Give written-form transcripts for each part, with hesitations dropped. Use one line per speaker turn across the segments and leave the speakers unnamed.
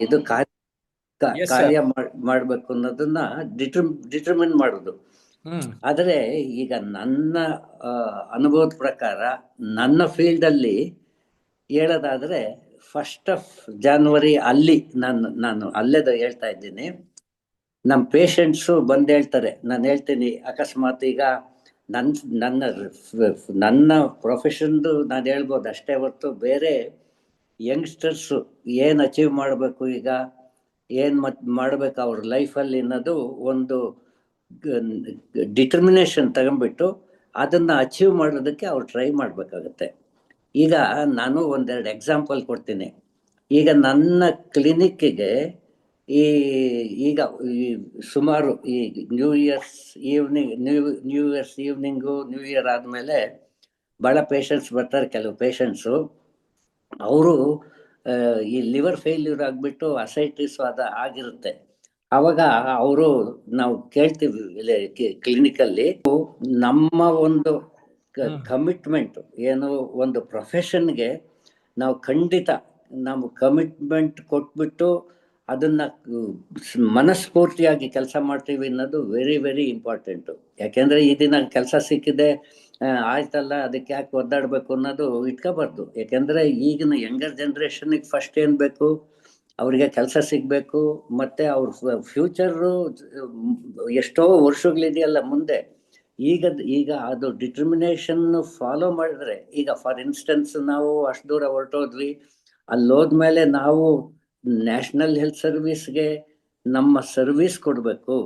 ಇದು
yes sir.
ಕಾರ್ಯ ಮಾಡ್ಬೇಕು ಅನ್ನೋದನ್ನ ಡಿಟರ್ಮಿನ್ ಮಾಡೋದು.
ಹ್ಮ್.
ಆದರೆ ಈಗ ನನ್ನ ಅನುಭವದ ಪ್ರಕಾರ ನನ್ನ ಫೀಲ್ಡಲ್ಲಿ ಹೇಳೋದಾದ್ರೆ 1 ಜಾನ್ವರಿ ನಾನು ಅಲ್ಲೇದ ಹೇಳ್ತಾ ಇದ್ದೀನಿ. ನಮ್ಮ ಪೇಷಂಟ್ಸು ಬಂದು ಹೇಳ್ತಾರೆ, ನಾನು ಹೇಳ್ತೀನಿ ಅಕಸ್ಮಾತ್ ಈಗ ನನ್ನ ನನ್ನ ನನ್ನ ಪ್ರೊಫೆಷನ್ದು ನಾನು ಹೇಳ್ಬೋದು ಅಷ್ಟೇ ಹೊರ್ತು ಬೇರೆ ಯಂಗ್ಸ್ಟರ್ಸು ಏನು ಅಚೀವ್ ಮಾಡಬೇಕು, ಈಗ ಏನು ಮಾಡಬೇಕು ಅವ್ರ ಲೈಫಲ್ಲಿ ಅನ್ನೋದು ಒಂದು ಡಿಟರ್ಮಿನೇಷನ್ ತಗೊಂಡ್ಬಿಟ್ಟು ಅದನ್ನು ಅಚೀವ್ ಮಾಡೋದಕ್ಕೆ ಅವ್ರು ಟ್ರೈ ಮಾಡಬೇಕಾಗತ್ತೆ. ಈಗ ನಾನು ಒಂದೆರಡು ಎಕ್ಸಾಂಪಲ್ ಕೊಡ್ತೀನಿ. ಈಗ ನನ್ನ ಕ್ಲಿನಿಕ್ಕಿಗೆ ಈ ಈಗ ಈ ಸುಮಾರು ಈ new years evening new years evening new year ಆದಮೇಲೆ ಭಾಳ ಪೇಷಂಟ್ಸ್ ಬರ್ತಾರೆ. ಕೆಲವು ಪೇಷಂಟ್ಸು ಅವರು ಈ ಲಿವರ್ ಫೇಲ್ಯೂರ್ ಆಗಿಬಿಟ್ಟು ಅಸೈಟಿಸ್ ಆಗಿರುತ್ತೆ. ಆವಾಗ ಅವರು ನಾವು ಕೇಳ್ತೀವಿ ಕ್ಲಿನಿಕಲ್ಲಿ, ನಮ್ಮ ಒಂದು ಕಮಿಟ್ಮೆಂಟ್ ಏನು ಒಂದು ಪ್ರೊಫೆಷನ್ಗೆ ನಾವು ಖಂಡಿತ ನಾವು ಕಮಿಟ್ಮೆಂಟ್ ಕೊಟ್ಬಿಟ್ಟು ಅದನ್ನ ಮನಸ್ಫೂರ್ತಿಯಾಗಿ ಕೆಲಸ ಮಾಡ್ತೀವಿ ಅನ್ನೋದು ವೆರಿ ವೆರಿ ಇಂಪಾರ್ಟೆಂಟು. ಯಾಕೆಂದರೆ ಈ ದಿನ ಕೆಲಸ ಸಿಕ್ಕಿದೆ ಆಯ್ತಲ್ಲ ಅದಕ್ಕೆ ಯಾಕೆ ಒದ್ದಾಡಬೇಕು ಅನ್ನೋದು ಇಟ್ಕೋಬಾರ್ದು. ಯಾಕೆಂದರೆ ಈಗಿನ ಯಂಗರ್ ಜನ್ರೇಷನ್ಗೆ ಫಸ್ಟ್ ಏನು ಬೇಕು, ಅವರಿಗೆ ಕೆಲಸ ಸಿಗಬೇಕು, ಮತ್ತು ಅವ್ರ ಫ್ಯೂಚರು ಎಷ್ಟೋ ವರ್ಷಗಳಿದೆಯಲ್ಲ ಮುಂದೆ. ಈಗ ಅದು ಡಿಟರ್ಮಿನೇಷನ್ ಫಾಲೋ ಮಾಡಿದ್ರೆ, ಈಗ ಫಾರ್ ಇನ್ಸ್ಟೆನ್ಸ್ ನಾವು ಅಷ್ಟು ದೂರ ಹೊರಟೋದ್ವಿ, ಅಲ್ಲೋದ್ಮೇಲೆ ನಾವು ನ್ಯಾಷನಲ್ ಹೆಲ್ತ್ ಸರ್ವಿಸ್ಗೆ ನಮ್ಮ ಸರ್ವಿಸ್ ಕೊಡಬೇಕು.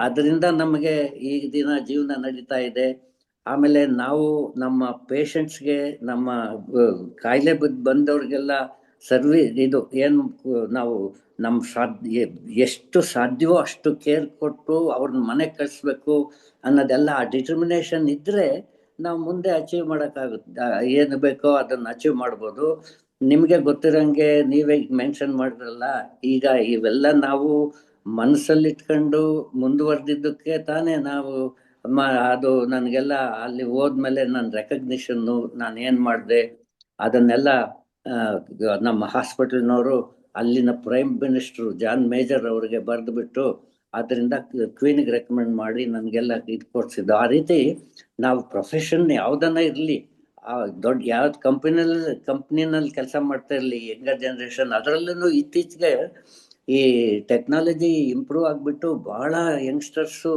ಅದರಿಂದ ನಮಗೆ ಈ ದಿನ ಜೀವನ ನಡೀತಾ ಇದೆ. ಆಮೇಲೆ ನಾವು ನಮ್ಮ ಪೇಷಂಟ್ಸ್ಗೆ, ನಮ್ಮ ಕಾಯಿಲೆ ಬಂದವ್ರಿಗೆಲ್ಲ ಇದು ಏನು ನಾವು ಎಷ್ಟು ಸಾಧ್ಯವೋ ಅಷ್ಟು ಕೇರ್ ಕೊಟ್ಟು ಅವ್ರನ್ನ ಮನೆಗೆ ಕಳಿಸ್ಬೇಕು ಅನ್ನೋದೆಲ್ಲ ಆ ಡಿಟರ್ಮಿನೇಷನ್ ಇದ್ದರೆ ನಾವು ಮುಂದೆ ಅಚೀವ್ ಮಾಡೋಕ್ಕಾಗುತ್ತೆ. ಏನು ಬೇಕೋ ಅದನ್ನು ಅಚೀವ್ ಮಾಡ್ಬೋದು. ನಿಮಗೆ ಗೊತ್ತಿರೋಂಗೆ ನೀವೇ ಮೆನ್ಷನ್ ಮಾಡಿದ್ರಲ್ಲ, ಈಗ ಇವೆಲ್ಲ ನಾವು ಮನಸ್ಸಲ್ಲಿಟ್ಕೊಂಡು ಮುಂದುವರೆದಿದ್ದಕ್ಕೆ ತಾನೇ ನಾವು ಅದು ನನಗೆಲ್ಲ ಅಲ್ಲಿ ಹೋದ್ಮೇಲೆ ನನ್ನ ರೆಕಗ್ನಿಷನ್ನು ನಾನು ಏನು ಮಾಡಿದೆ ಅದನ್ನೆಲ್ಲ ನಮ್ಮ ಹಾಸ್ಪಿಟಲ್ನವರು ಅಲ್ಲಿನ ಪ್ರೈಮ್ ಮಿನಿಸ್ಟ್ರು ಜಾನ್ ಮೇಜರ್ ಅವರಿಗೆ ಬರೆದುಬಿಟ್ಟು ಅದರಿಂದ ಕ್ವೀನಿಗೆ ರೆಕಮೆಂಡ್ ಮಾಡಿ ನನಗೆಲ್ಲ ಇದು ಕೊಡಿಸಿದ್ದು. ಆ ರೀತಿ ನಾವು ಪ್ರೊಫೆಷನ್ ಯಾವುದನ್ನ ಇರಲಿ, ದೊಡ್ಡ ಯಾವ್ದು ಕಂಪ್ನಿನಲ್ಲಿ ಕೆಲಸ ಮಾಡ್ತಾ ಇರಲಿ, ಯಂಗರ್ ಜನ್ರೇಷನ್ ಅದರಲ್ಲೂ ಇತ್ತೀಚೆಗೆ ಈ ಟೆಕ್ನಾಲಜಿ ಇಂಪ್ರೂವ್ ಆಗಿಬಿಟ್ಟು ಭಾಳ ಯಂಗ್ಸ್ಟರ್ಸು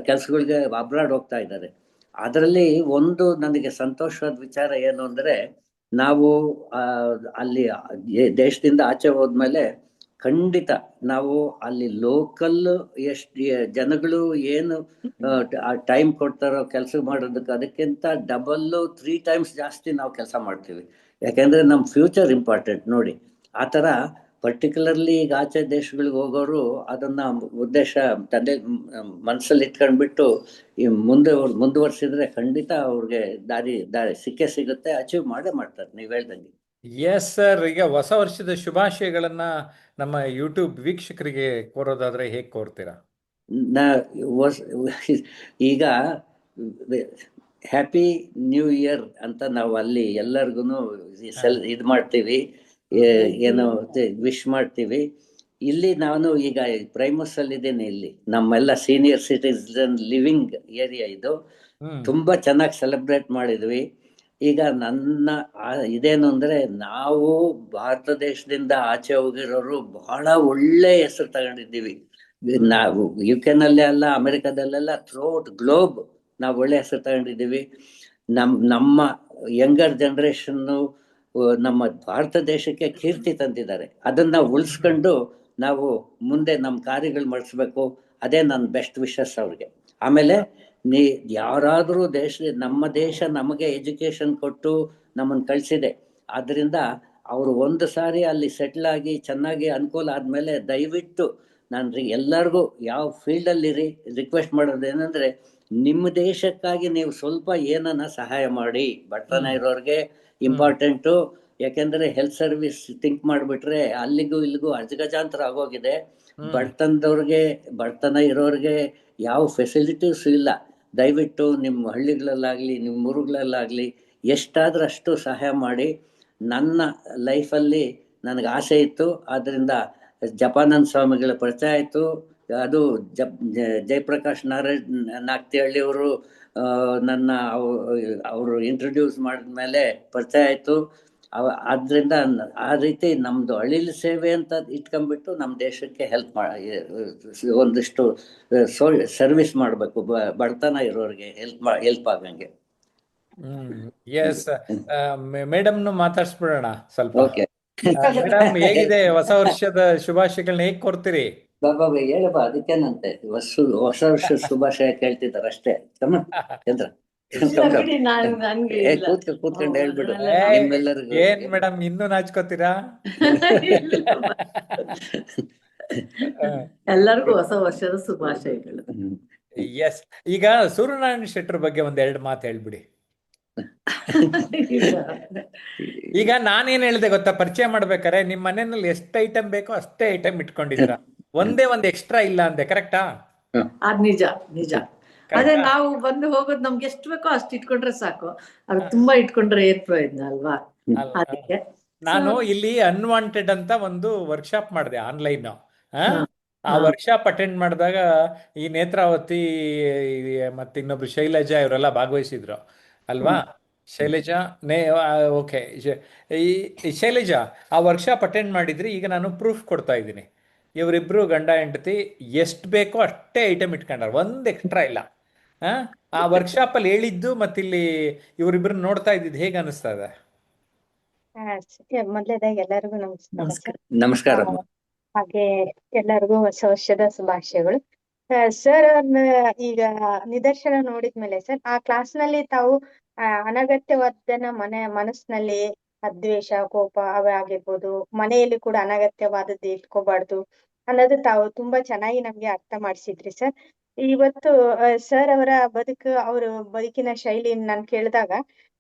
ಕೆಲಸಗಳಿಗೆ ಅಬ್ರಾಡ್ ಹೋಗ್ತಾ ಇದ್ದಾರೆ. ಅದರಲ್ಲಿ ಒಂದು ನನಗೆ ಸಂತೋಷವಾದ ವಿಚಾರ ಏನು ಅಂದರೆ, ನಾವು ಅಲ್ಲಿ ದೇಶದಿಂದ ಆಚೆ ಹೋದ್ಮೇಲೆ ಖಂಡಿತ ನಾವು ಅಲ್ಲಿ ಲೋಕಲ್ ಎಷ್ಟು ಜನಗಳು ಏನು ಟೈಮ್ ಕೊಡ್ತಾರೋ ಕೆಲಸ ಮಾಡೋದಕ್ಕೆ, ಅದಕ್ಕಿಂತ ಡಬಲ್ಲು 3 ಟೈಮ್ಸ್ ಜಾಸ್ತಿ ನಾವು ಕೆಲಸ ಮಾಡ್ತೀವಿ. ಯಾಕೆಂದರೆ ನಮ್ಮ ಫ್ಯೂಚರ್ ಇಂಪಾರ್ಟೆಂಟ್ ನೋಡಿ. ಆ ಥರ ಪರ್ಟಿಕ್ಯುಲರ್ಲಿ ಈಗ ಆಚೆ ದೇಶಗಳಿಗೆ ಹೋಗೋರು ಅದನ್ನು ಉದ್ದೇಶ ಮನಸ್ಸಲ್ಲಿ ಇಟ್ಕೊಂಡ್ಬಿಟ್ಟು ಈ ಮುಂದುವರ್ಸಿದ್ರೆ ಖಂಡಿತ ಅವ್ರಿಗೆ ದಾರಿ ಸಿಕ್ಕೇ ಸಿಗುತ್ತೆ, ಅಚೀವ್ ಮಾಡೇ ಮಾಡ್ತಾರೆ ನೀವು ಹೇಳ್ದಂಗೆ.
S sir. ಈಗ ಹೊಸ ವರ್ಷದ ಶುಭಾಶಯಗಳನ್ನ ನಮ್ಮ ಯೂಟ್ಯೂಬ್ ವೀಕ್ಷಕರಿಗೆ ಕೋರೋದಾದ್ರೆ ಹೇಗೆ ಕೋರ್ತೀರಾ?
ಈಗ ಹ್ಯಾಪಿ ನ್ಯೂ ಇಯರ್ ಅಂತ ನಾವು ಅಲ್ಲಿ ಎಲ್ಲರಿಗೂ ಇದು ಮಾಡ್ತೀವಿ, ಏನು ವಿಶ್ ಮಾಡ್ತೀವಿ. ಇಲ್ಲಿ ನಾನು ಈಗ ಪ್ರೈಮಸ್ ಅಲ್ಲಿ ಇದ್ದೇನೆ. ಇಲ್ಲಿ ನಮ್ಮೆಲ್ಲ ಸೀನಿಯರ್ ಸಿಟಿಸನ್ ಲಿವಿಂಗ್ ಏರಿಯಾ ಇದು. ತುಂಬಾ ಚೆನ್ನಾಗಿ ಸೆಲೆಬ್ರೇಟ್ ಮಾಡಿದ್ವಿ. ಈಗ ನನ್ನ ಇದೇನು ಅಂದರೆ, ನಾವು ಭಾರತ ದೇಶದಿಂದ ಆಚೆ ಹೋಗಿರೋರು ಬಹಳ ಒಳ್ಳೆ ಹೆಸರು ತಗೊಂಡಿದ್ದೀವಿ. ನಾವು UK-ನಲ್ಲೇ ಅಲ್ಲ, ಅಮೆರಿಕದಲ್ಲೆಲ್ಲ ಥ್ರೂಔಟ್ ಗ್ಲೋಬ್ ನಾವು ಒಳ್ಳೆ ಹೆಸರು ತಗೊಂಡಿದ್ದೀವಿ. ನಮ್ಮ ಯಂಗರ್ ಜನ್ರೇಷನ್ನು ನಮ್ಮ ಭಾರತ ದೇಶಕ್ಕೆ ಕೀರ್ತಿ ತಂದಿದ್ದಾರೆ. ಅದನ್ನು ಉಳಿಸ್ಕೊಂಡು ನಾವು ಮುಂದೆ ನಮ್ಮ ಕಾರ್ಯಗಳು ಮಾಡಿಸ್ಬೇಕು. ಅದೇ ನನ್ನ ಬೆಸ್ಟ್ ವಿಶಸ್ ಅವ್ರಿಗೆ. ಆಮೇಲೆ ಯಾರಾದರೂ ನಮ್ಮ ದೇಶ ನಮಗೆ ಎಜುಕೇಷನ್ ಕೊಟ್ಟು ನಮ್ಮನ್ನು ಕಳಿಸಿದೆ. ಆದ್ದರಿಂದ ಅವರು ಒಂದು ಸಾರಿ ಅಲ್ಲಿ ಸೆಟ್ಲ್ ಆಗಿ ಚೆನ್ನಾಗಿ ಅನುಕೂಲ ಆದಮೇಲೆ ದಯವಿಟ್ಟು ನಾನು ಎಲ್ಲರಿಗೂ ಯಾವ ಫೀಲ್ಡಲ್ಲಿರಿ ರಿಕ್ವೆಸ್ಟ್ ಮಾಡೋದೇನೆಂದರೆ, ನಿಮ್ಮ ದೇಶಕ್ಕಾಗಿ ನೀವು ಸ್ವಲ್ಪ ಏನನ್ನ ಸಹಾಯ ಮಾಡಿ. ಬಡತನ ಇರೋರಿಗೆ ಇಂಪಾರ್ಟೆಂಟು. ಯಾಕೆಂದರೆ ಹೆಲ್ತ್ ಸರ್ವಿಸ್ ಥಿಂಕ್ ಮಾಡಿಬಿಟ್ರೆ ಅಲ್ಲಿಗೂ ಇಲ್ಲಿಗೂ ಅಜಗಜಾಂತರ ಆಗೋಗಿದೆ. ಬಡತನ ಇರೋರಿಗೆ ಯಾವ ಫೆಸಿಲಿಟೀಸ್ ಇಲ್ಲ. ದಯವಿಟ್ಟು ನಿಮ್ಮ ಹಳ್ಳಿಗಳಲ್ಲಾಗಲಿ ನಿಮ್ಮ ಊರುಗಳಲ್ಲಾಗಲಿ ಎಷ್ಟಾದರೂ ಅಷ್ಟು ಸಹಾಯ ಮಾಡಿ. ನನ್ನ ಲೈಫಲ್ಲಿ ನನಗೆ ಆಸೆ ಇತ್ತು. ಆದ್ದರಿಂದ ಜಪಾನಂದ ಸ್ವಾಮಿಗಳ ಪರಿಚಯ ಆಯಿತು. ಅದು ಜಯಪ್ರಕಾಶ್ ನಾಗ್ತಿಹಳ್ಳಿ ಅವರು ನನ್ನ ಅವರು ಇಂಟ್ರೊಡ್ಯೂಸ್ ಮಾಡಿದ್ಮೇಲೆ ಪರಿಚಯ ಆಯಿತು. ಆದ್ದರಿಂದ ಆ ರೀತಿ ನಮ್ಮದು ಅಳಿಲು ಸೇವೆ ಅಂತ ಇಟ್ಕೊಂಡ್ಬಿಟ್ಟು ನಮ್ಮ ದೇಶಕ್ಕೆ ಹೆಲ್ಪ್ ಒಂದಿಷ್ಟು ಸರ್ವಿಸ್ ಮಾಡಬೇಕು, ಬಡತನ ಇರೋರಿಗೆ ಹೆಲ್ಪ್ ಆಗಂಗೆ.
ಎಸ್, ಮೇಡಮ್ನು ಮಾತಾಡ್ಸ್ಬಿಡೋಣ ಸ್ವಲ್ಪ.
ಓಕೆ
ಮೇಡಮ್, ಹೇಗಿದೆ ಹೊಸ ವರ್ಷದ ಶುಭಾಶಯಗಳನ್ನ ಹೇಗ್ ಕೋರ್ತೀರಿ?
ಬಾಬಾ ಹೇಳಪ್ಪ, ಅದಕ್ಕೇನಂತೆ ಹೊಸ ವರ್ಷದ ಶುಭಾಶಯ ಕೇಳ್ತಿದ್ದಾರೆ ಅಷ್ಟೇ. ಚಂದ್ರ ಕೂತ್ಕೊಂಡು ಹೇಳ್ಬಿಡು ನಿಮ್ಮೆಲ್ಲರಿಗೂ.
ಏನ್ ಮೇಡಮ್ ಇನ್ನೂ ನಾಚ್ಕೋತೀರಾ?
ಎಲ್ಲರಿಗೂ ಹೊಸ ವರ್ಷದ ಶುಭಾಶಯಗಳು.
ಎಸ್, ಈಗ ಸೂರ್ಯನಾರಾಯಣ ಶೆಟ್ಟರ್ ಬಗ್ಗೆ ಒಂದೆರಡು ಮಾತು ಹೇಳ್ಬಿಡಿ. ಈಗ ನಾನೇನ್ ಹೇಳಿದೆ ಗೊತ್ತಾ, ಪರಿಚಯ ಮಾಡ್ಬೇಕಾರೆ ನಿಮ್ ಮನೆಯಲ್ಲಿ ಎಷ್ಟು ಐಟಮ್ ಬೇಕೋ ಅಷ್ಟೇ ಐಟಮ್ ಇಟ್ಕೊಂಡಿದ್ದೀರಾ, ಒಂದೇ ಒಂದು ಎಕ್ಸ್ಟ್ರಾ ಇಲ್ಲ ಅಂದೆ, ಕರೆಕ್ಟಾ?
ಅದ್ ನಿಜ ನಿಜ. ಅದೇ ನಾವು ಬಂದು ಹೋಗೋದು ನಮ್ಗೆ ಎಷ್ಟು ಬೇಕೋ ಅಷ್ಟು ಇಟ್ಕೊಂಡ್ರೆ ಸಾಕು. ಅದು ತುಂಬಾ ಇಟ್ಕೊಂಡ್ರೆ ಏನ್ ಪ್ರಯೋಜನ ಅಲ್ವಾ? ಅದಕ್ಕೆ
ನಾನು ಇಲ್ಲಿ ಅನ್ವಾಂಟೆಡ್ ಅಂತ ಒಂದು ವರ್ಕ್ಶಾಪ್ ಮಾಡಿದೆ ಆನ್ಲೈನ್. ಆ ವರ್ಕ್ಶಾಪ್ ಅಟೆಂಡ್ ಮಾಡಿದಾಗ ಈ ನೇತ್ರಾವತಿ ಮತ್ತೆ ಇನ್ನೊಬ್ರು ಶೈಲಜಾ ಇವರೆಲ್ಲ ಭಾಗವಹಿಸಿದ್ರು ಅಲ್ವಾ? ಶೈಲಜಾ ಓಕೆ, ಈ ಶೈಲಜಾ ಆ ವರ್ಕ್ಶಾಪ್ ಅಟೆಂಡ್ ಮಾಡಿದ್ರಿ. ಈಗ ನಾನು ಪ್ರೂಫ್ ಕೊಡ್ತಾ ಇದ್ದೀನಿ. ಇವರಿಬ್ರು ಗಂಡ ಹೆಂಡತಿ ಎಷ್ಟು ಬೇಕೋ ಅಷ್ಟೇ ಐಟಮ್ ಇಟ್ಕೊಂಡಾರ, ಒಂದ್ ಎಕ್ಸ್ಟ್ರಾ ಇಲ್ಲ. ಆ ವರ್ಕ್ಶಾಪ್ ಅಲ್ಲಿ ಹೇಳಿದ್ದು ಮತ್ತಿಲ್ಲಿ ಇವರಿಬ್ರು ನೋಡ್ತಾ ಇದ್ದಿದ್ದು ಹೇಗೆ ಅನಿಸ್ತಾ ಇದೆ?
ಮೊದಲೇದಾಗಿ ಎಲ್ಲರಿಗೂ ನಮಸ್ಕಾರ.
ನಮಸ್ಕಾರ.
ಹಾಗೆ ಎಲ್ಲರಿಗೂ ಹೊಸ ವರ್ಷದ ಶುಭಾಶಯಗಳು. ಸರ್ ಈಗ ನಿದರ್ಶನ ನೋಡಿದ್ಮೇಲೆ ಸರ್, ಆ ಕ್ಲಾಸ್ ನಲ್ಲಿ ತಾವು ಅನಗತ್ಯವಾದನ್ನ ಮನಸ್ಸಿನಲ್ಲಿ ದ್ವೇಷ, ಕೋಪ ಅವೇ ಆಗಿರ್ಬೋದು, ಮನೆಯಲ್ಲಿ ಕೂಡ ಅನಗತ್ಯವಾದದ್ದು ಇಟ್ಕೋಬಾರ್ದು ಅನ್ನೋದು ತಾವು ತುಂಬಾ ಚೆನ್ನಾಗಿ ನಮ್ಗೆ ಅರ್ಥ ಮಾಡಿಸಿದ್ರಿ ಸರ್. ಇವತ್ತು ಸರ್ ಅವರ ಅವರು ಬದುಕಿನ ಶೈಲಿ ನಾನು ಕೇಳಿದಾಗ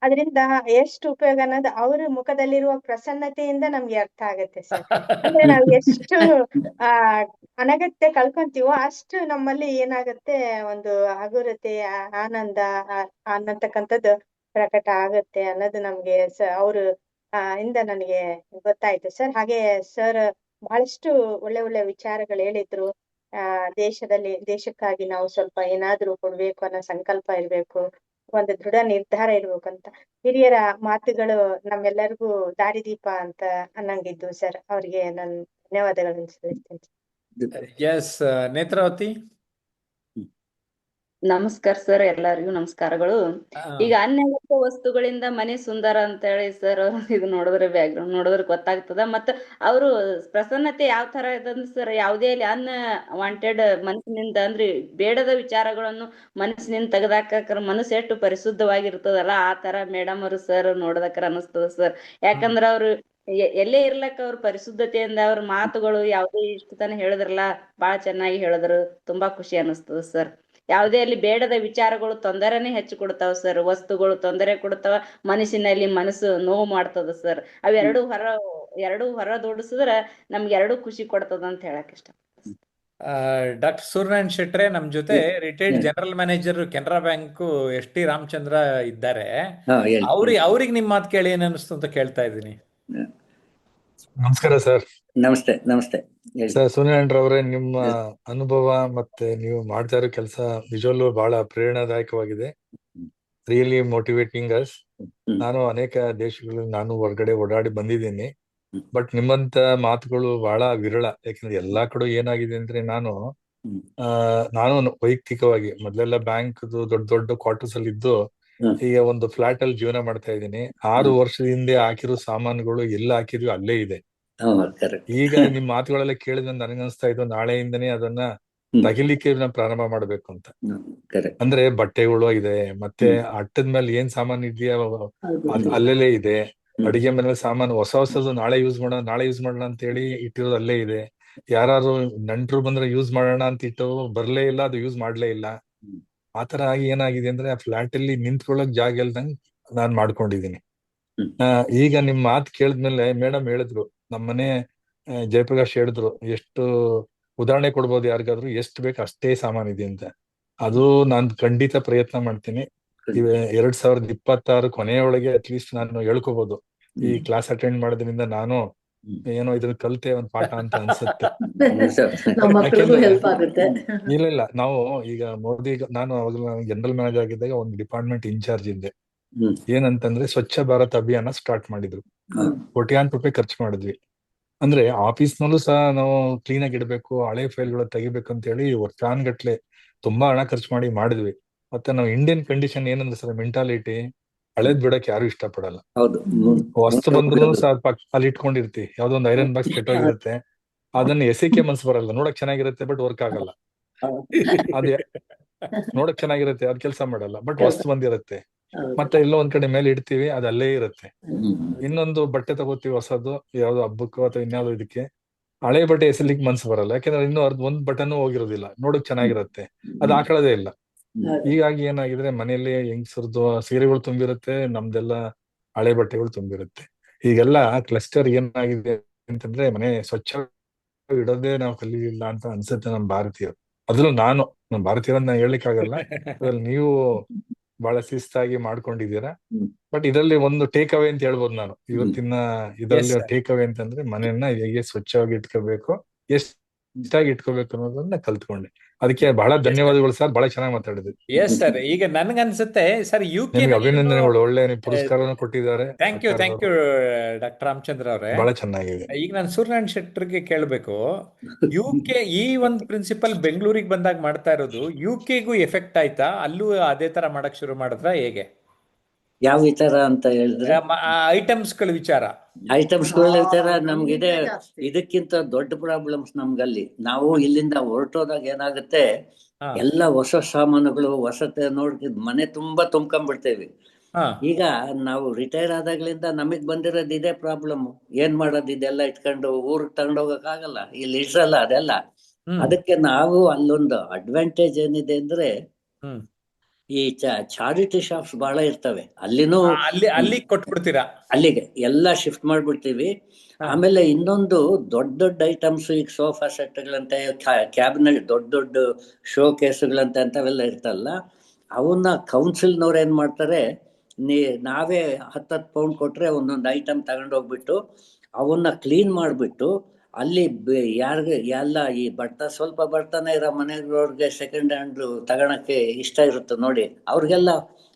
ಅದರಿಂದ ಎಷ್ಟು ಉಪಯೋಗ ಅನ್ನೋದು ಅವ್ರ ಮುಖದಲ್ಲಿರುವ ಪ್ರಸನ್ನತೆಯಿಂದ ನಮ್ಗೆ ಅರ್ಥ ಆಗತ್ತೆ ಸರ್. ಅಂದ್ರೆ ನಾವ್ ಎಷ್ಟು ಅನಗತ್ಯ ಕಳ್ಕೊಂತೀವೋ ಅಷ್ಟು ನಮ್ಮಲ್ಲಿ ಏನಾಗತ್ತೆ, ಒಂದು ಹಗುರತೆ, ಆನಂದ ಅನ್ನತಕ್ಕಂಥದ್ದು ಪ್ರಕಟ ಆಗತ್ತೆ ಅನ್ನೋದು ನಮ್ಗೆ ಅವರು ಇಂದ ನನಗೆ ಗೊತ್ತಾಯ್ತು ಸರ್. ಹಾಗೆ ಸರ್ ಬಹಳಷ್ಟು ಒಳ್ಳೆ ಒಳ್ಳೆ ವಿಚಾರಗಳು ಹೇಳಿದ್ರು. ದೇಶಕ್ಕಾಗಿ ನಾವು ಸ್ವಲ್ಪ ಏನಾದ್ರೂ ಕೊಡ್ಬೇಕು ಅನ್ನೋ ಸಂಕಲ್ಪ ಇರ್ಬೇಕು, ಒಂದು ದೃಢ ನಿರ್ಧಾರ ಇರ್ಬೇಕಂತ ಹಿರಿಯರ ಮಾತುಗಳು ನಮ್ಮೆಲ್ಲರಿಗೂ ದಾರಿದೀಪ ಅಂತ ಅನ್ನಂಗಿದ್ದು ಸರ್. ಅವ್ರಿಗೆ ನಾನು ಧನ್ಯವಾದಗಳನ್ನು ಸಲ್ಲಿಸ್ತೇನೆ.
ಎಸ್, ನೇತ್ರಾವತಿ.
ನಮಸ್ಕಾರ ಸರ್, ಎಲ್ಲರಿಗೂ ನಮಸ್ಕಾರಗಳು. ಈಗ ಅನ್ಯಗತ್ಯ ವಸ್ತುಗಳಿಂದ ಮನೆ ಸುಂದರ ಅಂತ ಹೇಳಿ ಸರ್ ಇದು ನೋಡಿದ್ರೆ ಬ್ಯಾಕ್ಗ್ರೌಂಡ್ ನೋಡಿದ್ರೆ ಗೊತ್ತಾಗ್ತದ. ಮತ್ತ ಅವರು ಪ್ರಸನ್ನತೆ ಯಾವ ತರ ಇದಂದ್ರೆ ಸರ್, ಯಾವುದೇ ಅನ್ವಾಂಟೆಡ್ ಮನಸ್ಸಿನಿಂದ ಅಂದ್ರೆ ಬೇಡದ ವಿಚಾರಗಳನ್ನು ಮನಸ್ಸಿನಿಂದ ತೆಗೆದಾಕ ಮನಸ್ಸು ಎಷ್ಟು ಪರಿಶುದ್ಧವಾಗಿರ್ತದಲ್ಲ, ಆ ತರ ಮೇಡಮ್ ಅವರು ಸರ್ ನೋಡದಕ್ರ ಅನಿಸ್ತದ ಸರ್. ಯಾಕಂದ್ರ ಅವ್ರು ಎಲ್ಲೇ ಇರ್ಲಕ್ಕ ಅವ್ರ ಪರಿಶುದ್ಧತೆಯಿಂದ ಅವ್ರ ಮಾತುಗಳು ಯಾವುದೇ ಇಷ್ಟು ತಾನೆ ಹೇಳಿದ್ರಲ್ಲ, ಬಹಳ ಚೆನ್ನಾಗಿ ಹೇಳಿದ್ರು. ತುಂಬಾ ಖುಷಿ ಅನಿಸ್ತದ ಸರ್. ಯಾವುದೇ ಅಲ್ಲಿ ಬೇಡದ ವಿಚಾರಗಳು ತೊಂದರೆನೇ ಹೆಚ್ಚು ಕೊಡ್ತಾವ ಸರ್. ವಸ್ತುಗಳು ತೊಂದರೆ ಕೊಡ್ತಾವ, ಮನಸ್ಸಿನಲ್ಲಿ ಮನಸ್ಸು ನೋವು ಮಾಡ್ತದ ಸರ್. ಅವೆರಡು ಹೊರದೋಡಿಸಿದ್ರೆ ನಮ್ಗೆ ಎರಡು ಖುಷಿ ಕೊಡ್ತದ ಅಂತ ಹೇಳಕ್ ಇಷ್ಟ.
ಡಾಕ್ಟರ್ ಸೂರ್ಯನಾರಾಯಣ ಶೆಟ್ರೆ ನಮ್ ಜೊತೆ retired general manager Canara bank S T Ramachandra ಇದ್ದಾರೆ. ಅವ್ರಿಗೆ ನಿಮ್ ಮಾತು ಕೇಳಿ ಏನ್ ಅನಿಸ್ತು ಅಂತ ಕೇಳ್ತಾ ಇದ್ದೀನಿ.
ನಮಸ್ಕಾರ ಸರ್.
ನಮಸ್ತೆ. ನಮಸ್ತೆ
ಸರ್. ಸೂರ್ಯನಾರಾಯಣರವರೇ, ನಿಮ್ಮ ಅನುಭವ ಮತ್ತೆ ನೀವು ಮಾಡ್ತಾ ಇರೋ ಕೆಲಸ ನಿಜವಲ್ಲೂ ಬಹಳ ಪ್ರೇರಣಾದಾಯಕವಾಗಿದೆ. Really motivating us. ನಾನು ಅನೇಕ ದೇಶಗಳಲ್ಲಿ ನಾನು ಹೊರಗಡೆ ಓಡಾಡಿ ಬಂದಿದ್ದೀನಿ. ಬಟ್ ನಿಮ್ಮಂತ ಮಾತುಗಳು ಬಹಳ ವಿರಳ. ಯಾಕಂದ್ರೆ ಎಲ್ಲಾ ಕಡೆ ಏನಾಗಿದೆ ಅಂದ್ರೆ ನಾನು ವೈಯಕ್ತಿಕವಾಗಿ ಮೊದಲೆಲ್ಲ ಬ್ಯಾಂಕ್ ದೊಡ್ಡ ದೊಡ್ಡ ಕ್ವಾರ್ಟರ್ಸ್ ಅಲ್ಲಿ ಇದ್ದು ಈಗ ಒಂದು ಫ್ಲಾಟ್ ಅಲ್ಲಿ ಜೀವನ ಮಾಡ್ತಾ ಇದ್ದೀನಿ. 6 ವರ್ಷದ ಹಿಂದೆ ಹಾಕಿರೋ ಸಾಮಾನುಗಳು ಎಲ್ಲ ಹಾಕಿದ್ವಿ ಅಲ್ಲೇ ಇದೆ. ಈಗ ನಿಮ್ ಮಾತುಗಳೆಲ್ಲ ಕೇಳಿದ್ರೆ ನನಗನ್ಸ್ತಾ ಇದ್ದು ನಾಳೆಯಿಂದನೇ ಅದನ್ನ ತಗಿಲಿಕ್ಕೆ ಪ್ರಾರಂಭ ಮಾಡ್ಬೇಕು ಅಂತ. ಅಂದ್ರೆ ಬಟ್ಟೆಗಳು ಇದೆ, ಮತ್ತೆ ಅಟ್ಟದ ಮೇಲೆ ಏನ್ ಸಾಮಾನು ಇದೆಯಾ ಅಲ್ಲೆಲ್ಲೇ ಇದೆ. ಅಡಿಗೆ ಮನೇಲಿ ಸಾಮಾನು ಹೊಸದು ನಾಳೆ ಯೂಸ್ ಮಾಡೋಣ ಅಂತ ಹೇಳಿ ಇಟ್ಟಿರೋದು ಅಲ್ಲೇ ಇದೆ. ಯಾರು ನೆಂಟ್ರು ಬಂದ್ರೆ ಯೂಸ್ ಮಾಡೋಣ ಅಂತ ಇಟ್ಟು ಬರ್ಲೇ ಇಲ್ಲ, ಅದು ಯೂಸ್ ಮಾಡ್ಲೇ ಇಲ್ಲ. ಆತರ ಆಗಿ ಏನಾಗಿದೆ ಅಂದ್ರೆ ಆ ಫ್ಲಾಟ್ ಅಲ್ಲಿ ನಿಂತ್ಕೊಳ್ಳಕ್ ಜಾಗ ಇಲ್ದಂಗ್ ನಾನ್ ಮಾಡ್ಕೊಂಡಿದೀನಿ. ಈಗ ನಿಮ್ ಮಾತು ಕೇಳಿದ್ಮೇಲೆ ಮೇಡಮ್ ಹೇಳಿದ್ರು, ನಮ್ಮನೆ ಜಯಪ್ರಕಾಶ್ ಹೇಳಿದ್ರು, ಎಷ್ಟು ಉದಾಹರಣೆ ಕೊಡ್ಬೋದು ಯಾರಿಗಾದ್ರು, ಎಷ್ಟು ಬೇಕು ಅಷ್ಟೇ ಸಾಮಾನಿದೆ ಅಂತ. ಅದು ನಾನ್ ಖಂಡಿತ ಪ್ರಯತ್ನ ಮಾಡ್ತೀನಿ. 2026 ಕೊನೆಯೊಳಗೆ ಅಟ್ಲೀಸ್ಟ್ ನಾನು ಹೇಳ್ಕೋಬಹುದು. ಈ ಕ್ಲಾಸ್ ಅಟೆಂಡ್ ಮಾಡೋದ್ರಿಂದ ನಾನು ಏನೋ ಇದನ್ನ ಕಲ್ತೆ ಒಂದ್ ಪಾಠ ಅಂತ ಅನ್ಸುತ್ತೆ.
ನಮ್ಮ ಮಕ್ಕಳಿಗೂ
ಯಾಕೆಂದ್ರೆ
ಹೆಲ್ಪ್ ಆಗುತ್ತೆ.
ಇಲ್ಲ ನಾವು ಈಗ ಮೋದಿ, ನಾನು ಅವಾಗ ಜನರಲ್ ಮ್ಯಾನೇಜರ್ ಆಗಿದ್ದಾಗ ಒಂದು ಡಿಪಾರ್ಟ್ಮೆಂಟ್ ಇನ್ಚಾರ್ಜ್ ಇದ್ದೆ. ಏನಂತಂದ್ರೆ ಸ್ವಚ್ಛ ಭಾರತ್ ಅಭಿಯಾನ ಸ್ಟಾರ್ಟ್ ಮಾಡಿದ್ರು. ಕೋಟ್ಯಾಂತರ ರೂಪಾಯಿ ಖರ್ಚು ಮಾಡಿದ್ವಿ. ಅಂದ್ರೆ ಆಫೀಸ್ನಲ್ಲೂ ಸಹ ನಾವು ಕ್ಲೀನ್ ಆಗಿ ಇಡಬೇಕು, ಹಳೆ ಫೈಲ್ಗಳು ತೆಗಿಬೇಕು ಅಂತ ಹೇಳಿ ವರ್ಷಾನ್ಗಟ್ಲೆ ತುಂಬಾ ಹಣ ಖರ್ಚು ಮಾಡಿದ್ವಿ. ಮತ್ತೆ ನಾವು ಇಂಡಿಯನ್ ಕಂಡೀಷನ್ ಏನಂದ್ರೆ ಸರ್, ಮೆಂಟಾಲಿಟಿ ಹಳೇದ್ ಬಿಡಕ್ ಯಾರು ಇಷ್ಟಪಡಲ್ಲ. ವಸ್ತು ಬಂದ್ರು ಸಹ ಅಲ್ಲಿ ಇಟ್ಕೊಂಡಿರ್ತಿ. ಯಾವ್ದೋ ಒಂದು ಐರನ್ ಬಾಕ್ಸ್ ಕೆಟ್ಟೋಗಿರುತ್ತೆ, ಅದನ್ನ ಎಸಿಕೆ ಮನ್ಸು ಬರಲ್ಲ. ನೋಡಕ್ ಚೆನ್ನಾಗಿರುತ್ತೆ ಬಟ್ ವರ್ಕ್ ಆಗಲ್ಲ. ಅದೇ ನೋಡಕ್ ಚೆನ್ನಾಗಿರುತ್ತೆ, ಅದ್ ಕೆಲಸ ಮಾಡಲ್ಲ, ಬಟ್ ವಸ್ತು ಬಂದಿರುತ್ತೆ. ಮತ್ತೆ ಎಲ್ಲೋ ಒಂದ್ ಕಡೆ ಮೇಲೆ ಇಡ್ತೀವಿ, ಅದು ಅಲ್ಲೇ ಇರುತ್ತೆ. ಇನ್ನೊಂದು ಬಟ್ಟೆ ತಗೋತೀವಿ ಹೊಸದು, ಯಾವ್ದೋ ಹಬ್ಬಕ್ಕೋ ಅಥವಾ ಇನ್ಯಾವ್ದೋ ಇದಕ್ಕೆ, ಹಳೆ ಬಟ್ಟೆ ಎಸಲಿಕ್ಕೆ ಮನ್ಸು ಬರಲ್ಲ. ಯಾಕಂದ್ರೆ ಇನ್ನೂ ಒಂದ್ ಬಟನ್ ಹೋಗಿರೋದಿಲ್ಲ, ನೋಡಕ್ ಚೆನ್ನಾಗಿರುತ್ತೆ, ಅದು ಹಾಕೊಳ್ಳೋದೇ ಇಲ್ಲ. ಹೀಗಾಗಿ ಏನಾಗಿದ್ರೆ ಮನೆಯಲ್ಲಿ ಹೆಂಗಸರದು ಸೀರೆಗಳು ತುಂಬಿರುತ್ತೆ, ನಮ್ದೆಲ್ಲ ಹಳೆ ಬಟ್ಟೆಗಳು ತುಂಬಿರುತ್ತೆ. ಈಗೆಲ್ಲ ಕ್ಲಸ್ಟರ್ ಏನಾಗಿದೆ ಅಂತಂದ್ರೆ ಮನೆ ಸ್ವಚ್ಛ ಇಡೋದೇ ನಾವು ಕಲೀಲಿಲ್ಲ ಅಂತ ಅನ್ಸುತ್ತೆ ನಮ್ ಭಾರತೀಯರು. ಅದ್ರಲ್ಲೂ ನಮ್ ಭಾರತೀಯರನ್ನ ನಾನು ಹೇಳಲಿಕ್ಕೆ ಆಗಲ್ಲ, ಅದ್ರಲ್ಲಿ ನೀವು ಬಹಳ ಶಿಸ್ತಾಗಿ ಮಾಡ್ಕೊಂಡಿದ್ದೀರಾ. ಬಟ್ ಇದರಲ್ಲಿ ಒಂದು ಟೇಕ್ ಅವೇ ಅಂತ ಹೇಳ್ಬೋದು ನಾನು ಇವತ್ತಿನ ಇದರಲ್ಲಿ. ಟೇಕ್ ಅವೇ ಅಂತಂದ್ರೆ ಮನೆಯನ್ನ ಹೇಗೆ ಸ್ವಚ್ಛವಾಗಿ ಇಟ್ಕೋಬೇಕು, ಎಷ್ಟಾಗಿ ಇಟ್ಕೋಬೇಕು ಅನ್ನೋದನ್ನ ಕಲ್ತ್ಕೊಂಡೆ. ಅದಕ್ಕೆ ಬಹಳ ಧನ್ಯವಾದಗಳು ಸರ್, ಬಹಳ ಚೆನ್ನಾಗಿ ಮಾತಾಡಿದ್ರಿ.
Yes sir. ಈಗ ನನ್ಗನ್ಸುತ್ತೆ ಸರ್,
ನಿಮ್ಗೆ ಅಭಿನಂದನೆಗಳು, ಒಳ್ಳೆ ಪುರಸ್ಕಾರವನ್ನು ಕೊಟ್ಟಿದ್ದಾರೆ.
ಥ್ಯಾಂಕ್ ಯು ಡಾಕ್ಟರ್ ರಾಮಚಂದ್ರ ಅವರೇ.
ಬಹಳ ಚೆನ್ನಾಗಿದೆ.
ಈಗ ನಾನು ಸೂರ್ಯನಾರಾಯಣ ಶೆಟ್ಟರ್ಗೆ ಕೇಳಬೇಕು, UK ಈ ಒಂದು ಪ್ರಿನ್ಸಿಪಲ್ ಬೆಂಗಳೂರಿಗೆ ಬಂದಾಗ ಮಾಡ್ತಾ ಇರೋದು UK ಗೂ ಎಫೆಕ್ಟ್ ಆಯ್ತಾ? ಅಲ್ಲೂ ಅದೇ ತರ ಮಾಡಕ್ ಶುರು ಮಾಡಿದ್ರ ಹೇಗೆ?
ಯಾವ ವಿಚಾರ ಅಂತ ಹೇಳಿದ್ರೆ
ಐಟಮ್ಸ್ಗಳ ವಿಚಾರ.
ಐಟಮ್ಸ್ಗಳ ವಿಚಾರ ನಮ್ಗಿದೆ. ಇದಕ್ಕಿಂತ ದೊಡ್ಡ ಪ್ರಾಬ್ಲಮ್ಸ್ ನಮ್ಗಲ್ಲಿ. ನಾವು ಇಲ್ಲಿಂದ ಹೊರಟೋದಾಗ ಏನಾಗುತ್ತೆ, ಎಲ್ಲ ಹೊಸ ಸಾಮಾನುಗಳು, ಹೊಸತೆ ನೋಡಿ ಮನೆ ತುಂಬಾ ತುಂಬ್ಕೊಂಡ್ಬಿಡ್ತೇವಿ. ಈಗ ನಾವು ರಿಟೈರ್ ಆದಾಗ್ಲಿಂದ ನಮಗ್ ಬಂದಿರೋದು ಇದೇ ಪ್ರಾಬ್ಲಮ್. ಏನ್ ಮಾಡೋದು, ಇದೆಲ್ಲ ಇಟ್ಕೊಂಡು ಊರಿಗೆ ತಗೊಂಡೋಗಕ್ ಆಗಲ್ಲ, ಇಲ್ಲಿ ಇಡ್ಸಲ್ಲ ಅದೆಲ್ಲ. ಅದಕ್ಕೆ ನಾವು ಅಲ್ಲೊಂದು ಅಡ್ವಾಂಟೇಜ್ ಏನಿದೆ ಅಂದ್ರೆ, ಈ ಚಾರಿಟಿ ಶಾಪ್ಸ್ ಬಹಳ ಇರ್ತವೆ. ಅಲ್ಲಿನೂ
ಅಲ್ಲಿ ಕೊಟ್ಬಿಡ್ತೀರಾ? ಅಲ್ಲಿಗೆ
ಎಲ್ಲ ಶಿಫ್ಟ್ ಮಾಡ್ಬಿಡ್ತೀವಿ. ಆಮೇಲೆ ಇನ್ನೊಂದು ದೊಡ್ಡ ದೊಡ್ಡ ಐಟಮ್ಸ್, ಈಗ ಸೋಫಾ ಸೆಟ್ಗಳಂತೆ, ಕ್ಯಾಬಿನೆಟ್, ದೊಡ್ಡ ದೊಡ್ಡ ಶೋ ಕೇಸುಗಳಂತೆ ಅಂತವೆಲ್ಲ ಇರ್ತಲ್ಲ, ಅವನ್ನ ಕೌನ್ಸಿಲ್ನವ್ರು ಏನ್ ಮಾಡ್ತಾರೆ, ನಾವೇ 10 ಪೌಂಡ್ ಕೊಟ್ರೆ ಒಂದೊಂದು ಐಟಮ್ ತಗೊಂಡೋಗ್ಬಿಟ್ಟು ಅವನ್ನ ಕ್ಲೀನ್ ಮಾಡ್ಬಿಟ್ಟು ಅಲ್ಲಿ ಯಾರಿಗೆ ಎಲ್ಲ ಈ ಸ್ವಲ್ಪ ಬರ್ತಾನೆ ಇರೋ ಮನೆಗಳವ್ರಿಗೆ ಸೆಕೆಂಡ್ ಹ್ಯಾಂಡ್ ತಗೊಳಕ್ಕೆ ಇಷ್ಟ ಇರುತ್ತೆ ನೋಡಿ, ಅವ್ರಿಗೆಲ್ಲ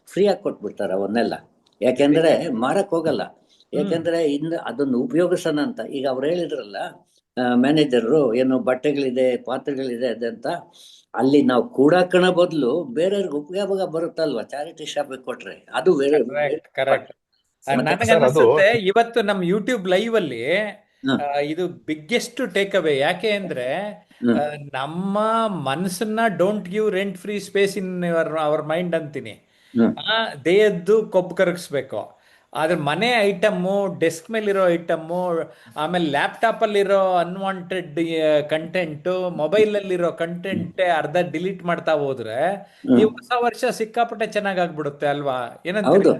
ಫ್ರೀಯಾಗಿ ಕೊಟ್ಬಿಡ್ತಾರೆ ಅವನ್ನೆಲ್ಲ. ಯಾಕೆಂದ್ರೆ ಮಾರಕ್ ಹೋಗಲ್ಲ, ಯಾಕೆಂದ್ರೆ ಇನ್ನು ಅದನ್ನು ಉಪಯೋಗಿಸೋಣ ಅಂತ. ಈಗ ಅವ್ರು ಹೇಳಿದ್ರಲ್ಲ ಮ್ಯಾನೇಜರು, ಏನು ಬಟ್ಟೆಗಳಿದೆ, ಪಾತ್ರೆಗಳಿದೆ ಅದಂತ, ಅಲ್ಲಿ ನಾವು ಕೂಡಾಕಣ ಬದಲು ಬೇರೆಯವ್ರಿಗೆ ಉಪಯೋಗ ಬರುತ್ತಲ್ವಾ ಚಾರಿಟಿ ಶಾಪಿಗೆ ಕೊಟ್ರೆ, ಅದು
ಕರೆಕ್ಟ್. ನನಗನ್ಸುತ್ತೆ ಇವತ್ತು ನಮ್ ಯೂಟ್ಯೂಬ್ ಲೈವ್ ಅಲ್ಲಿ ಇದು ಬಿಗ್ಗೆಸ್ಟ್ ಟೇಕ್ ಅವೇ. ಯಾಕೆ ಅಂದ್ರೆ ನಮ್ಮ ಮನಸ್ಸನ್ನ don't give rent free space in our mind ಅಂತೀನಿ. ದೇಹದ್ದು ಕೊಬ್ಬು ಕರಗಿಸ್ಬೇಕು. ಆದ್ರೆ ಮನೆ ಐಟಮ್ಮು, ಡೆಸ್ಕ್ ಮೇಲಿರೋ ಐಟಮ್ಮು, ಆಮೇಲೆ ಲ್ಯಾಪ್ಟಾಪ್ ಅಲ್ಲಿರೋ ಅನ್ವಾಂಟೆಡ್ ಕಂಟೆಂಟ್, ಮೊಬೈಲ್ ಅಲ್ಲಿರೋ ಕಂಟೆಂಟ್ ಅರ್ಧ ಡಿಲೀಟ್ ಮಾಡ್ತಾ ಹೋದ್ರೆ ಈ ಹೊಸ ವರ್ಷ ಸಿಕ್ಕಾಪಟ್ಟೆ ಚೆನ್ನಾಗ್ ಆಗ್ಬಿಡುತ್ತೆ ಅಲ್ವಾ?
ಹೌದು,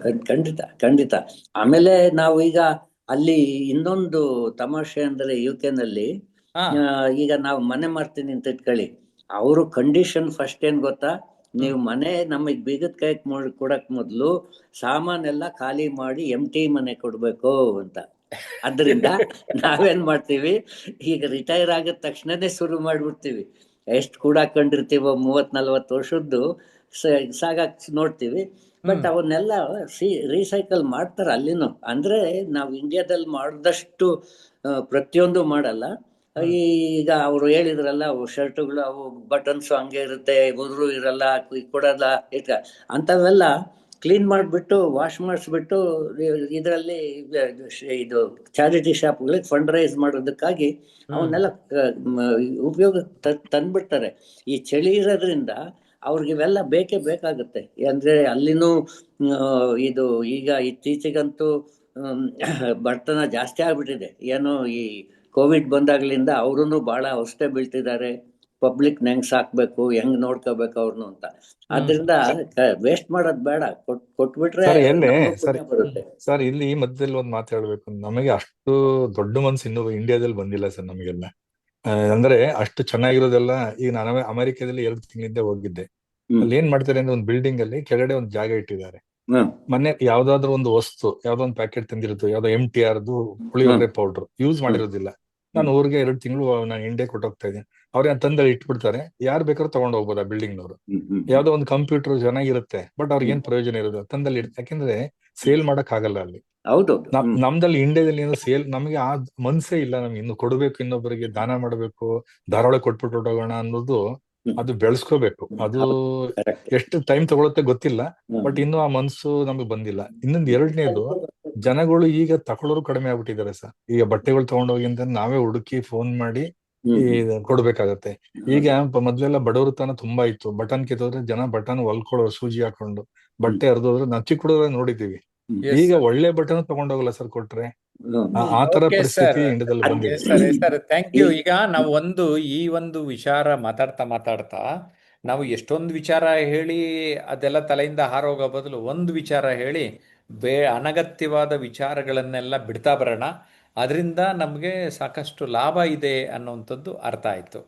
ಖಂಡಿತ. ಆಮೇಲೆ ನಾವು ಈಗ ಅಲ್ಲಿ ಇನ್ನೊಂದು ತಮಾಷೆ ಅಂದ್ರೆ UK ನಲ್ಲಿ ಈಗ ನಾವು ಮನೆ ಮಾಡ್ತೀನಿ ಅಂತ ಇಟ್ಕೊಳ್ಳಿ, ಅವರು ಕಂಡೀಷನ್ ಫಸ್ಟ್ ಏನ್ ಗೊತ್ತಾ, ನೀವು ಮನೆ ನಮಗ್ ಬೀಗದ ಕೈ ಕೊಡಕ್ ಮೊದ್ಲು ಸಾಮಾನೆಲ್ಲ ಖಾಲಿ ಮಾಡಿ ಎಂಟಿ ಮನೆ ಕೊಡ್ಬೇಕು ಅಂತ. ಅದ್ರಿಂದ ನಾವೇನ್ ಮಾಡ್ತೀವಿ, ಈಗ ರಿಟೈರ್ ಆಗಿದ ತಕ್ಷಣನೇ ಶುರು ಮಾಡ್ಬಿಡ್ತೀವಿ. ಎಷ್ಟು ಕೂಡಾಕೊಂಡಿರ್ತೀವೋ 30-40 ವರ್ಷದ್ದು ಸಾಗಾಕ್ ನೋಡ್ತೀವಿ. ಬಟ್ ಅವನ್ನೆಲ್ಲ ರೀಸೈಕಲ್ ಮಾಡ್ತಾರೆ ಅಲ್ಲಿನೂ. ಅಂದ್ರೆ ನಾವು ಇಂಡಿಯಾದಲ್ಲಿ ಮಾಡಿದಷ್ಟು ಪ್ರತಿಯೊಂದು ಮಾಡಲ್ಲ. ಈಗ ಅವರು ಹೇಳಿದ್ರಲ್ಲ, ಅವು ಶರ್ಟ್ಗಳು, ಅವು ಬಟನ್ಸ್ ಹಂಗೆ ಇರುತ್ತೆ, ಉದುರು ಇರಲ್ಲ, ಕೊಡಲ್ಲ, ಅಂತವೆಲ್ಲ ಕ್ಲೀನ್ ಮಾಡಿಬಿಟ್ಟು ವಾಶ್ ಮಾಡಿಸ್ಬಿಟ್ಟು ಇದರಲ್ಲಿ ಇದು ಚಾರಿಟಿ ಶಾಪ್ಗಳಿಗೆ ಫಂಡ್ ರೈಸ್ ಮಾಡೋದಕ್ಕಾಗಿ ಅವನ್ನೆಲ್ಲ ಉಪಯೋಗ ತಂದ್ಬಿಡ್ತಾರೆ. ಈ ಚಳಿ ಇರೋದ್ರಿಂದ ಅವ್ರಿಗೆ ಇವೆಲ್ಲ ಬೇಕೇ ಬೇಕಾಗುತ್ತೆ. ಅಂದ್ರೆ ಅಲ್ಲಿನೂ ಇದು ಈಗ ಇತ್ತೀಚೆಗಂತೂ ಬಡತನ ಜಾಸ್ತಿ ಆಗ್ಬಿಟ್ಟಿದೆ. ಏನೋ ಈ ಕೋವಿಡ್ ಬಂದಾಗ್ಲಿಂದ ಅವ್ರೂ ಬಹಳ ಅವಸ್ಥೆ ಬೀಳ್ತಿದ್ದಾರೆ. ಪಬ್ಲಿಕ್ ಹೆಂಗ್ ಸಾಕ್ಬೇಕು, ಹೆಂಗ್ ನೋಡ್ಕೋಬೇಕು ಅವ್ರನ್ನು ಅಂತ. ಆದ್ರಿಂದ ವೇಸ್ಟ್ ಮಾಡೋದ್ ಬೇಡ, ಕೊಟ್ಬಿಟ್ರೆ ಬರುತ್ತೆ.
ಸರ್ ಇಲ್ಲಿ ಈ ಮಧ್ಯದಲ್ಲಿ ಒಂದ್ ಮಾತು ಹೇಳ್ಬೇಕು, ನಮಗೆ ಅಷ್ಟು ದೊಡ್ಡ ಮನ್ಸು ಇನ್ನೂ ಇಂಡಿಯಾದಲ್ಲಿ ಬಂದಿಲ್ಲ ಸರ್ ನಮಗೆಲ್ಲ. ಅಂದ್ರೆ ಅಷ್ಟು ಚೆನ್ನಾಗಿರೋದೆಲ್ಲ. ಈಗ ನಾನು ಅಮೆರಿಕದಲ್ಲಿ 2 ತಿಂಗಳಿಂದ ಹೋಗಿದ್ದೆ. ಅಲ್ಲಿ ಏನ್ ಮಾಡ್ತಾರೆ ಅಂದ್ರೆ, ಒಂದು ಬಿಲ್ಡಿಂಗ್ ಅಲ್ಲಿ ಕೆಳಗಡೆ ಒಂದು ಜಾಗ ಇಟ್ಟಿದ್ದಾರೆ,
ಹ್ಮ್
ಮೊನ್ನೆ ಯಾವ್ದಾದ್ರು ಒಂದು ವಸ್ತು, ಯಾವ್ದೋ ಒಂದು ಪ್ಯಾಕೆಟ್ ತಂದಿರೋದು, ಯಾವ್ದೋ MTR ಪುಳಿಯೋಗರೆ ಪೌಡರ್ ಯೂಸ್ ಮಾಡಿರೋದಿಲ್ಲ. ನಾನು ಊರಿಗೆ 2 ತಿಂಗಳು ನಾನು ಇಂಡಿಯಾ ಕೊಟ್ಟೋಗ್ತಾ ಇದ್ದೀನಿ. ಅವ್ರ ತಂದಲ್ಲಿ ಇಟ್ಬಿಡ್ತಾರೆ, ಯಾರು ಬೇಕಾದ್ರೂ ತಗೊಂಡ್ ಹೋಗ್ಬೋದು ಆ ಬಿಲ್ಡಿಂಗ್ ನವರು. ಯಾವ್ದೋ ಒಂದು ಕಂಪ್ಯೂಟರ್ ಚೆನ್ನಾಗಿರುತ್ತೆ, ಬಟ್ ಅವ್ರಿಗೆ ಏನ್ ಪ್ರಯೋಜನ ಇರೋದು ತಂದಲ್ಲಿ ಯಾಕೆಂದ್ರೆ ಸೇಲ್ ಮಾಡಕ್ ಆಗಲ್ಲ ಅಲ್ಲಿ.
ಹೌದೌದು.
ನಮ್ದಲ್ಲಿ ಇಂಡಿಯಾದಲ್ಲಿ ಏನೋ ಸೇಲ್ ನಮಗೆ ಆ ಮನ್ಸೇ ಇಲ್ಲ. ನಮ್ಗೆ ಇನ್ನು ಕೊಡ್ಬೇಕು, ಇನ್ನೊಬ್ಬರಿಗೆ ದಾನ ಮಾಡ್ಬೇಕು, ಧಾರಾಳ ಕೊಟ್ಬಿಟ್ಟು ಹೊರಟೋಗೋಣ ಅನ್ನೋದು, ಅದು ಬೆಳೆಸ್ಕೋಬೇಕು. ಅದು
Correct.
ಎಷ್ಟು ಟೈಮ್ ತಗೊಳುತ್ತೆ ಗೊತ್ತಿಲ್ಲ, ಬಟ್ ಇನ್ನು ಆ ಮನ್ಸು ನಮಗೆ ಬಂದಿಲ್ಲ. ಇನ್ನೊಂದು ಎರಡನೇದು, ಜನಗಳು ಈಗ ತಗೊಳ್ಳೋರು ಕಡಿಮೆ ಆಗ್ಬಿಟ್ಟಿದ್ದಾರೆ ಸರ್. ಈಗ ಬಟ್ಟೆಗಳು ತಗೊಂಡೋಗಿ ಅಂತ ನಾವೇ ಹುಡುಕಿ ಫೋನ್ ಮಾಡಿ ಈ ಕೊಡ್ಬೇಕಾಗತ್ತೆ. ಈಗ ಮೊದ್ಲೆಲ್ಲ ಬಡವ್ರ ತನ ತುಂಬಾ ಇತ್ತು. ಬಟನ್ ಕಿತ್ತೋದ್ರೆ ಜನ ಬಟನ್ ಹೊಲ್ಕೊಳ್ಳೋ ಸೂಜಿ ಹಾಕೊಂಡು, ಬಟ್ಟೆ ಹರಿದೋದ್ರೆ ನಚ್ಚಿ ಕೊಡೋದ್ರೆ ನೋಡಿದೀವಿ.
Yes,
ಈಗ
sir.
ಒಳ್ಳೆ ಬಟನ್ ತಗೊಂಡೋಗಲ್ಲ ಸರ್ ಕೊಟ್ರೆ. ಆ ತರ
Okay,
ಪರಿಸ್ಥಿತಿ
sir.
ಇಂಡಿಯಾದಲ್ಲಿ ಬಂದಿದೆ.
Sir thank you. ಈಗ ನಾವು ಈ ಒಂದು ವಿಚಾರ ಮಾತಾಡ್ತಾ ನಾವು ಎಷ್ಟೊಂದು ವಿಚಾರ ಹೇಳಿ ಅದೆಲ್ಲ ತಲೆಯಿಂದ ಹಾರೋಗೋ ಬದಲು ಒಂದು ವಿಚಾರ ಹೇಳಿ ಅನಗತ್ಯವಾದ ವಿಚಾರಗಳನ್ನೆಲ್ಲ ಬಿಡ್ತಾ ಬರೋಣ. ಅದರಿಂದ ನಮಗೆ ಸಾಕಷ್ಟು ಲಾಭ ಇದೆ ಅನ್ನುವಂಥದ್ದು ಅರ್ಥ ಆಯ್ತು.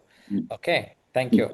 Okay, thank you.